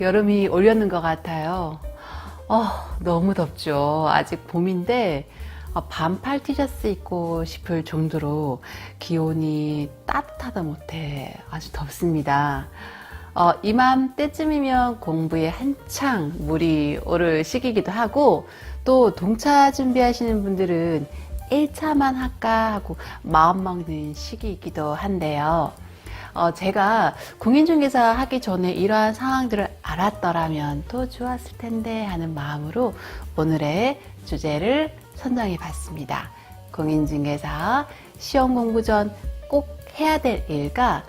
여름이 올렸는 것 같아요. 너무 덥죠. 아직 봄인데 반팔 티셔츠 입고 싶을 정도로 기온이 따뜻하다 못해 아주 덥습니다. 이맘때쯤이면 공부에 한창 물이 오를 시기이기도 하고, 또 동차 준비하시는 분들은 1차만 할까 하고 마음먹는 시기이기도 한데요. 제가 공인중개사 하기 전에 이러한 상황들을 알았더라면 또 좋았을 텐데 하는 마음으로 오늘의 주제를 선정해 봤습니다. 공인중개사 시험 공부 전 꼭 해야 될 일과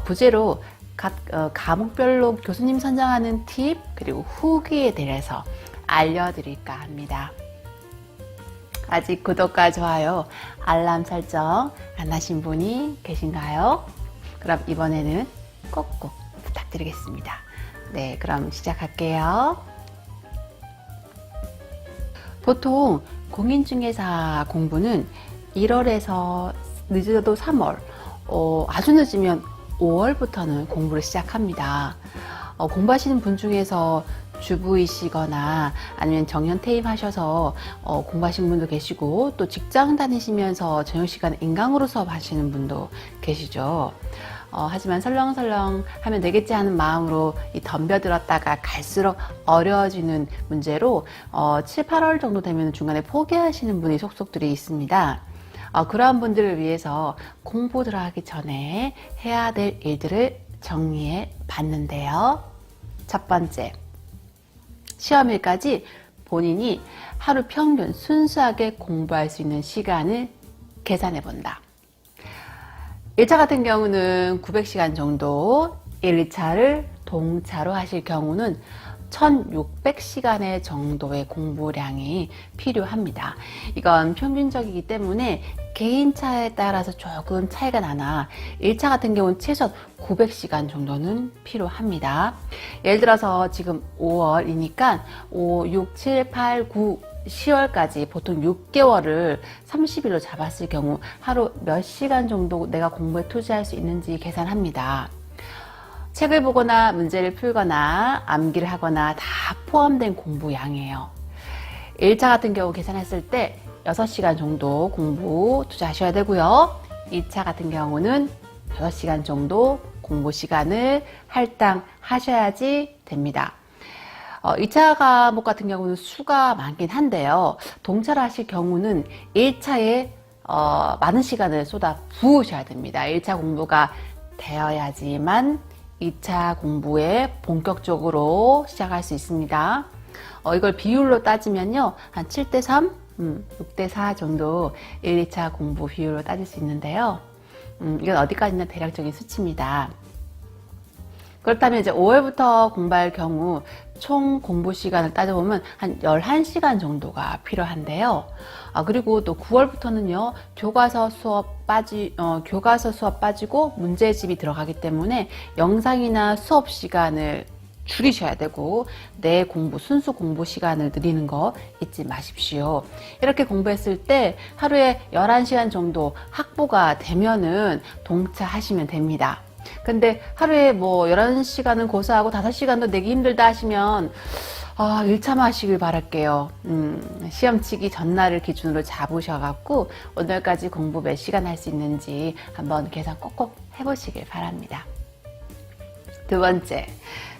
부제로 각 과목별로 교수님 선정하는 팁 그리고 후기에 대해서 알려드릴까 합니다. 아직 구독과 좋아요, 알람 설정 안 하신 분이 계신가요? 그럼 이번에는 꼭꼭 부탁드리겠습니다. 네, 그럼 시작할게요. 보통 공인중개사 공부는 1월에서 늦어도 3월, 아주 늦으면 5월부터는 공부를 시작합니다. 공부하시는 분 중에서 주부이시거나 아니면 정년 퇴임하셔서 공부하시는 분도 계시고, 또 직장 다니시면서 저녁시간에 인강으로 수업하시는 분도 계시죠. 하지만 설렁설렁 하면 되겠지 하는 마음으로 덤벼들었다가 갈수록 어려워지는 문제로 7, 8월 정도 되면 중간에 포기하시는 분이 속속들이 있습니다. 그러한 분들을 위해서 공부 들어가기 전에 해야 될 일들을 정리해 봤는데요. 첫 번째, 시험일까지 본인이 하루 평균 순수하게 공부할 수 있는 시간을 계산해 본다. 1차 같은 경우는 900시간 정도, 1, 2차를 동차로 하실 경우는 1600시간의 정도의 공부량이 필요합니다. 이건 평균적이기 때문에 개인차에 따라서 조금 차이가 나나 1차 같은 경우는 최소 900시간 정도는 필요합니다. 예를 들어서 지금 5월이니까 5, 6, 7, 8, 9, 10월까지 보통 6개월을 30일로 잡았을 경우 하루 몇 시간 정도 내가 공부에 투자할 수 있는지 계산합니다. 책을 보거나 문제를 풀거나 암기를 하거나 다 포함된 공부량이에요. 1차 같은 경우 계산했을 때 6시간 정도 공부 투자하셔야 되고요. 2차 같은 경우는 6시간 정도 공부 시간을 할당하셔야지 됩니다. 2차 과목 같은 경우는 수가 많긴 한데요. 동차를 하실 경우는 1차에 많은 시간을 쏟아 부으셔야 됩니다. 1차 공부가 되어야지만 2차 공부에 본격적으로 시작할 수 있습니다. 이걸 비율로 따지면요, 한 7대3, 6대4 정도 1, 2차 공부 비율로 따질 수 있는데요. 이건 어디까지나 대략적인 수치입니다. 그렇다면 이제 5월부터 공부할 경우 총 공부 시간을 따져보면 한 11시간 정도가 필요한데요. 그리고 또 9월부터는요, 교과서 수업 빠지고 문제집이 들어가기 때문에 영상이나 수업 시간을 줄이셔야 되고, 내 순수 공부 시간을 늘리는 거 잊지 마십시오. 이렇게 공부했을 때 하루에 11시간 정도 확보가 되면은 동차하시면 됩니다. 근데 하루에 11시간은 고사하고 5시간도 내기 힘들다 하시면 1차만 하시길 바랄게요. 시험 치기 전날을 기준으로 잡으셔갖고 오늘까지 공부 몇 시간 할 수 있는지 한번 계산 꼭꼭 해보시길 바랍니다. 두 번째,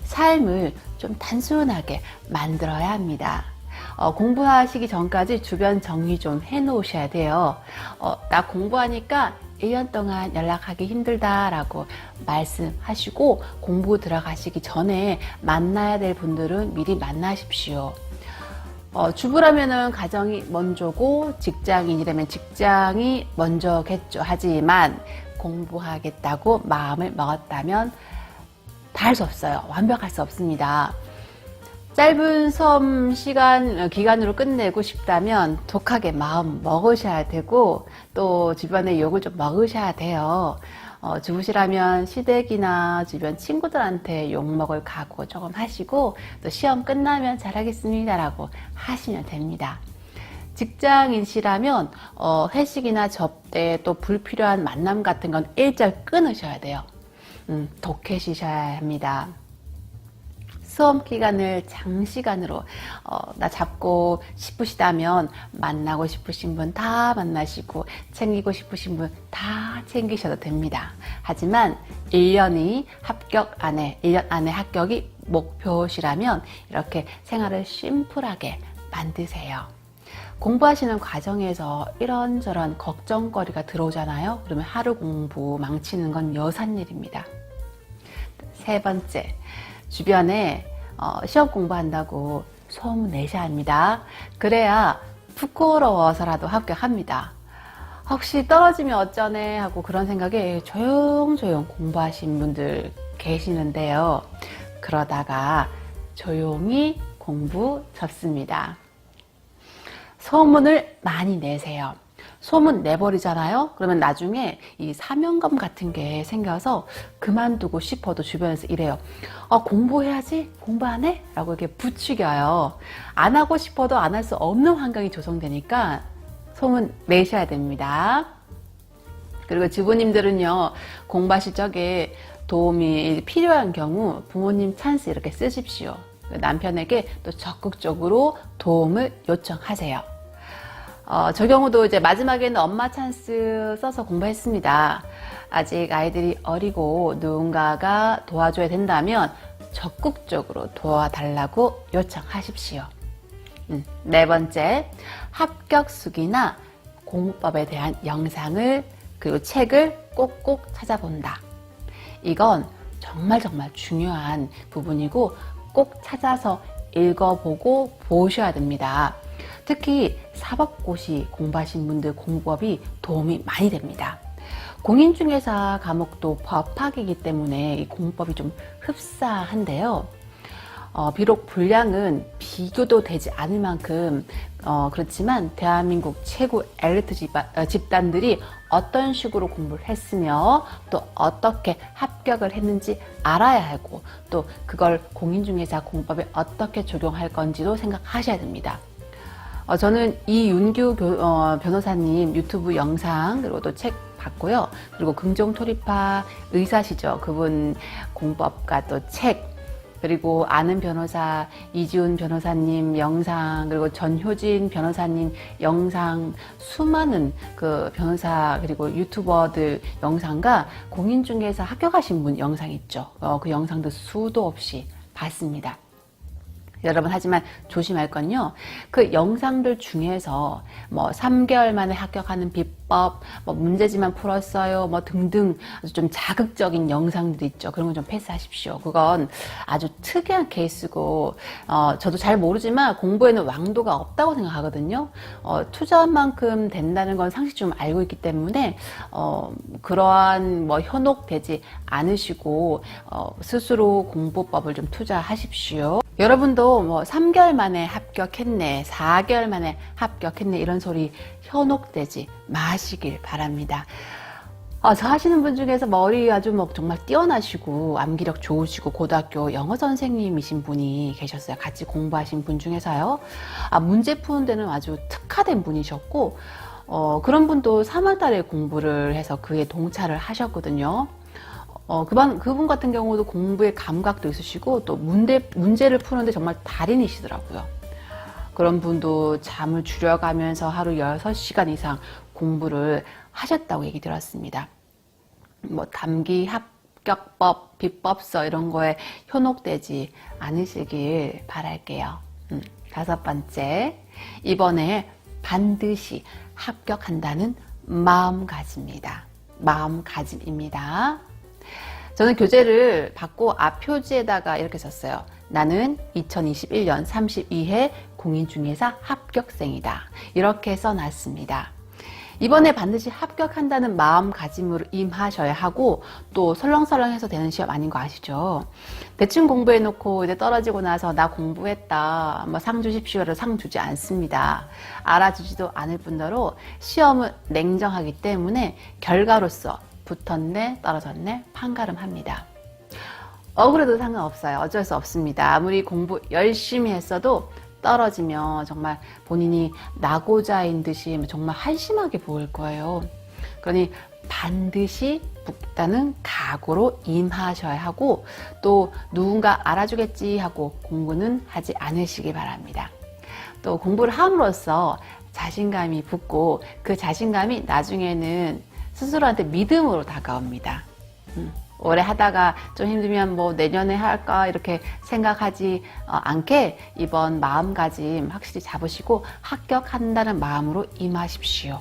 삶을 좀 단순하게 만들어야 합니다. 공부하시기 전까지 주변 정리 좀 해놓으셔야 돼요. 나 공부하니까 1년 동안 연락하기 힘들다라고 말씀하시고 공부 들어가시기 전에 만나야 될 분들은 미리 만나십시오. 주부라면은 가정이 먼저고 직장인이라면 직장이 먼저겠죠. 하지만 공부하겠다고 마음을 먹었다면 다 할 수 없어요. 완벽할 수 없습니다. 짧은 수험 기간으로 끝내고 싶다면 독하게 마음 먹으셔야 되고, 또 주변의 욕을 좀 먹으셔야 돼요. 주부시라면 시댁이나 주변 친구들한테 욕 먹을 각오 조금 하시고, 또 시험 끝나면 잘하겠습니다라고 하시면 됩니다. 직장인시라면 회식이나 접대, 또 불필요한 만남 같은 건 일절 끊으셔야 돼요. 독해지셔야 합니다. 수험 기간을 장시간으로 나 잡고 싶으시다면 만나고 싶으신 분 다 만나시고 챙기고 싶으신 분 다 챙기셔도 됩니다. 하지만 1년 안에 합격이 목표시라면 이렇게 생활을 심플하게 만드세요. 공부하시는 과정에서 이런저런 걱정거리가 들어오잖아요. 그러면 하루 공부 망치는 건 여삿일입니다. 세 번째, 주변에 시험 공부한다고 소문 내셔야 합니다. 그래야 부끄러워서라도 합격합니다. 혹시 떨어지면 어쩌네 하고 그런 생각에 조용조용 공부하신 분들 계시는데요. 그러다가 조용히 공부 접습니다. 소문을 많이 내세요. 소문 내버리잖아요. 그러면 나중에 이 사명감 같은 게 생겨서 그만두고 싶어도 주변에서 이래요. 공부해야지? 공부 안 해? 라고 이렇게 부추겨요. 안 하고 싶어도 안 할 수 없는 환경이 조성되니까 소문 내셔야 됩니다. 그리고 주부님들은요, 공부하실 적에 도움이 필요한 경우 부모님 찬스 이렇게 쓰십시오. 남편에게 또 적극적으로 도움을 요청하세요. 저 경우도 이제 마지막에는 엄마 찬스 써서 공부했습니다. 아직 아이들이 어리고 누군가가 도와줘야 된다면 적극적으로 도와달라고 요청하십시오. 네 번째, 합격수기나 공부법에 대한 영상을 그리고 책을 꼭꼭 찾아본다. 이건 정말 중요한 부분이고 꼭 찾아서 읽어보고 보셔야 됩니다. 특히 사법고시 공부하신 분들 공부법이 도움이 많이 됩니다. 공인중개사 과목도 법학이기 때문에 이 공부법이 좀 흡사한데요. 비록 분량은 비교도 되지 않을 만큼 그렇지만 대한민국 최고 엘리트 집단들이 어떤 식으로 공부를 했으며 또 어떻게 합격을 했는지 알아야 하고 또 그걸 공인중개사 공부법에 어떻게 적용할 건지도 생각하셔야 됩니다. 저는 이윤규 변호사님 유튜브 영상 그리고 또 책 봤고요. 그리고 긍정토리파 의사시죠. 그분 공부법과 또 책, 그리고 아는 변호사 이지훈 변호사님 영상, 그리고 전효진 변호사님 영상, 수많은 그 변호사 그리고 유튜버들 영상과 공인중개사 합격하신 분 영상 있죠. 그 영상도 수도 없이 봤습니다. 여러분, 하지만 조심할 건요, 그 영상들 중에서 뭐 3개월 만에 합격하는 비법, 뭐 문제지만 풀었어요, 뭐 등등 아주 좀 자극적인 영상들이 있죠. 그런 건 좀 패스하십시오. 그건 아주 특이한 케이스고, 저도 잘 모르지만 공부에는 왕도가 없다고 생각하거든요. 투자한 만큼 된다는 건 상식 좀 알고 있기 때문에, 그러한 뭐 현혹되지 않으시고, 스스로 공부법을 좀 투자하십시오. 여러분도 뭐 3개월 만에 합격했네, 4개월 만에 합격했네 이런 소리 현혹되지 마시길 바랍니다. 저 하시는 분 중에서 머리 아주 뭐 정말 뛰어나시고 암기력 좋으시고 고등학교 영어 선생님이신 분이 계셨어요. 같이 공부하신 분 중에서요. 문제 푸는 데는 아주 특화된 분이셨고, 그런 분도 3월 달에 공부를 해서 그에 동차를 하셨거든요. 그분 같은 경우도 공부의 감각도 있으시고 또 문제를 푸는데 정말 달인이시더라고요. 그런 분도 잠을 줄여가면서 하루 6시간 이상 공부를 하셨다고 얘기 들었습니다. 뭐 담기 합격법, 비법서 이런 거에 현혹되지 않으시길 바랄게요. 5번째, 이번에 반드시 합격한다는 마음가짐입니다. 마음가짐입니다. 저는 교재를 받고 앞 표지에다가 이렇게 썼어요. 나는 2021년 32회 공인중개사 합격생이다. 이렇게 써놨습니다. 이번에 반드시 합격한다는 마음가짐으로 임하셔야 하고, 또 설렁설렁해서 되는 시험 아닌 거 아시죠? 대충 공부해놓고 이제 떨어지고 나서 나 공부했다, 뭐 상 주십시오를 상 주지 않습니다. 알아주지도 않을 뿐더러 시험은 냉정하기 때문에 결과로서 붙었네, 떨어졌네, 판가름합니다. 억울해도 상관없어요. 어쩔 수 없습니다. 아무리 공부 열심히 했어도 떨어지면 정말 본인이 낙오자인 듯이 정말 한심하게 보일 거예요. 그러니 반드시 붙다는 각오로 임하셔야 하고 또 누군가 알아주겠지 하고 공부는 하지 않으시기 바랍니다. 또 공부를 함으로써 자신감이 붙고 그 자신감이 나중에는 스스로한테 믿음으로 다가옵니다. 오래 하다가 좀 힘들면 뭐 내년에 할까 이렇게 생각하지 않게 이번 마음가짐 확실히 잡으시고 합격한다는 마음으로 임하십시오.